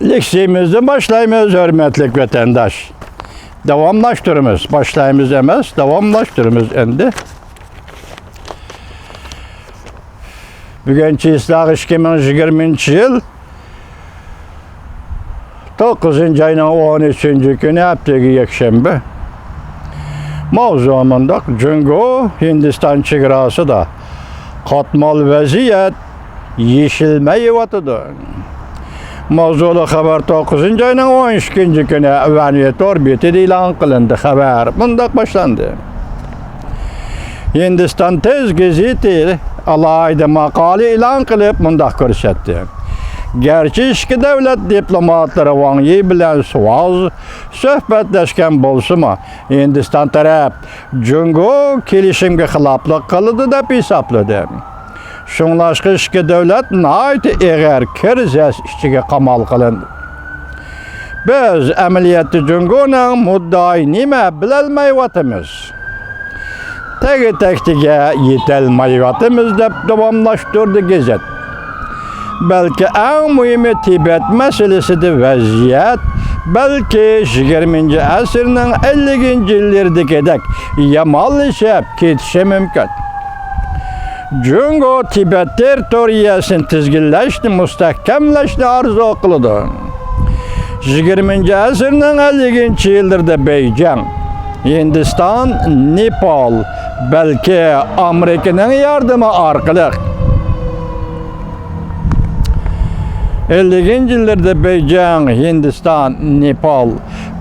Leksiyimizni başlayımız hürmetlik vatandaş. Davamlaştırımız. Başlayımız emez, davamlaştırımız endi. Bugünkü ıslaq 2020 yıl 9. ayının 13. günü haftaga yakshanba. Mavzumunda Jungo Hindistan chegarasi da qatmal vaziyat yeshilmayyotidir. Mavzuli xabar 9. ayının 12. günü Vaniyat orbitida e'lon qilindi. Xabar bundaq boshlandi. Hindistan tez gazeti alayda maqola e'lon qilib bundaq ko'rsatdi. Gerçi iki devlet diplomatları Wang Yi bilen söhbetlashgan bo'lsa-mu, Hindistan taraf Jungo kelishimga xiloflik qildi deb hisobladi. Shunlashqa iki devlet nayt eğer kirzas ichiga qamal qilindi. Biz amaliyotda Jungoning muddai nima bilolmayotimiz. Tegi-taktiga yetolmayotimiz deb davomlashtirdi gazet. Belki en mühimi Tibet meselesidir vaziyet. Belki 20. asırın 50. yıllardaki yamallaşıp ketişi mümkün. Jungo Tibet territoriyasını tizginleşti, müstahkemleşti arzu kılıdı. 20. asırın 50. yıllarda Beycan, Hindistan, Nepal, belki Amerika'nın yardımı arkalık. 50. yıllarda Beycan, Hindistan, Nepal,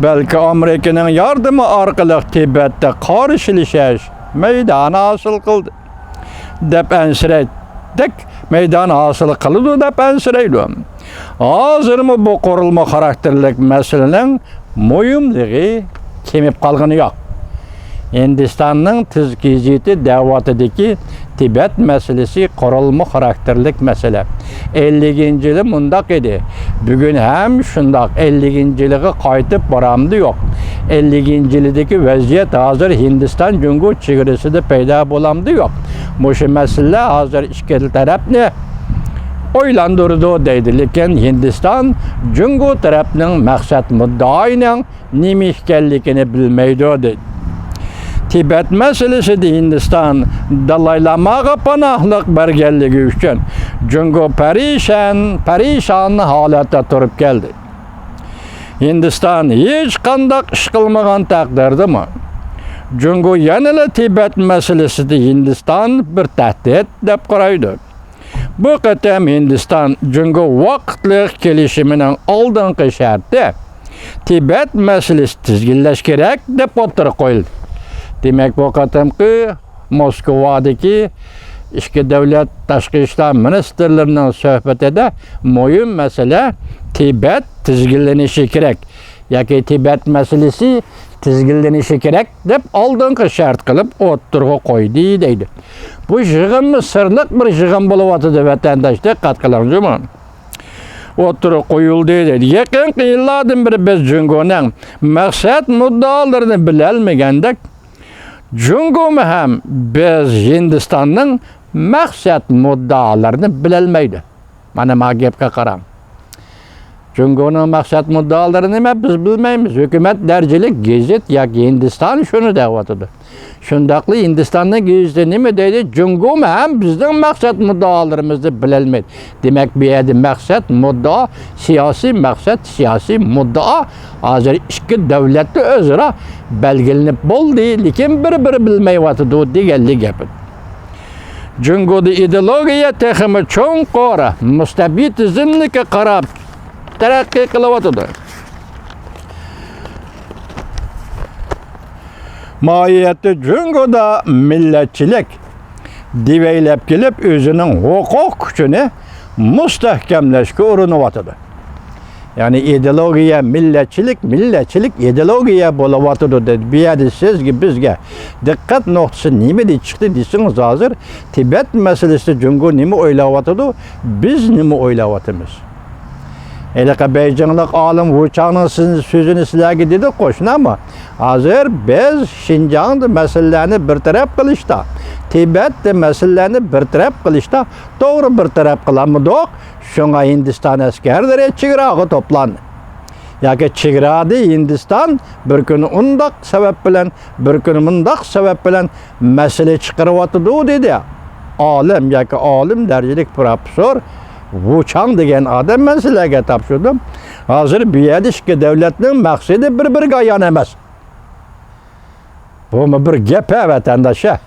belki Amerika'nın yardımı arkalık Tibet'te karşılaşış meydanı hasıl kıldı. Dep ensireydik, meydanı hasıl kıldı dep ensireydim. Hazır mı bu korulma karakterlik meselenin mühimliği kemip kalgını yok. Hindistan'ın tizgiziti davatideki Tibet meselesi korulma karakterlik mesele. 50. yılı mundaq idi. Bugün hem şundaq 50. yılı qaytıp baramdı yok. 50. yıldaki vaziyet hazır Hindistan Jungo chegarasida de payda bolamdı yok. Muşu mesele hazır iki taraf ne oylandırdı deydi. Lekin Hindistan Jungo tarafının maksat muddaining nima ekanligini bilmaydi dedi. Tibet meselesi de Hindistan Dalai Lama'ga panahlık bergenligi üçün Jungo perişan halatda turib geldi. Hindistan hiç qandaq iş qilmagan taqdirda mı? Jungo yanıla Tibet meselesi de Hindistan bir tahdid deb qaraydi. Bu qatam Hindistan Jungo vaqtliq kelishimining oldingi sharti Tibet meselesi tizginlash kerak deb o'tirib qo'yildi. Demek bu qatamki Moskova'daki iki devlet tashqi ishlar ministerlarining suhbatida mühim mesele Tibet tizginlanishi kerak yoki Tibet meselesi tizginlanishi kerak deb oldingi shart qilib o'tirg'i qo'ydi deydi. Bu yig'inmi sirliq bir yig'in bo'lyapti vatandosh diqqat qilamizmi? O'tirib qo'yildi deydi. Yaqinqi yillardan beri biz Jungoning maqsad muddalarini bilolmagandek Jungo mu hem biz Hindistan'ın maksat muddalarini bilelmeydi. Mana gapga qaram. Jungo'nun maksat muddalarini nima biz bilmaymiz. Hükümet dercilik gazet yoki Hindistan şunu deyatıdı. Şundaqlı Hindistan'ın gazeti nima deydi? Jungo mu hem bizden maksat muddalarımızı bilelmeydi. Demek bir yerde maksat mudda, siyasi maksat, siyasi mudda hazır iki devletli özüra belgelenip boldu. Lekin bir bilmeyivatıdı degelli gapı. Jungo'da ideologiya texmi cho'ng qora, mustabidizmga qarab taraqqiy qilyapti. Mahiyeti Jungo'da milletçilik deveylep gelip özünün hukuk gücünü mustahkemleşke uğrunavatıdır. Yani ideologiya milletçilik ideologiya bolavatıdır dedi. Bir yerde siz ki bizge dikkat noktası nime de çıktı desiniz hazır. Tibet meselesi Jungo nime oylavatıdır, biz nime oylavatımız. Elaka Beycanlık alim Wuchang'ın sözünü silahı dedi koşun ama hazır biz Şinjan'da meselelerini bir taraf kılışta Tibet'te meselelerini bir taraf kılışta doğru bir taraf kılamıdık. Şuna Hindistan askerleri çigirağı toplandı. Yaki çigirağı Hindistan bir günü undak sebep bilen, bir günü mundak sebep bilen mesele çıkarıvatıdı dedi. Alim, yaki alim derecelik profesör Wu Chang degen adam meselege tapşırdım. Hazır Biyadişki devletinin maksidi bir-biriga yan emas. Bu bir gep vatandaşa.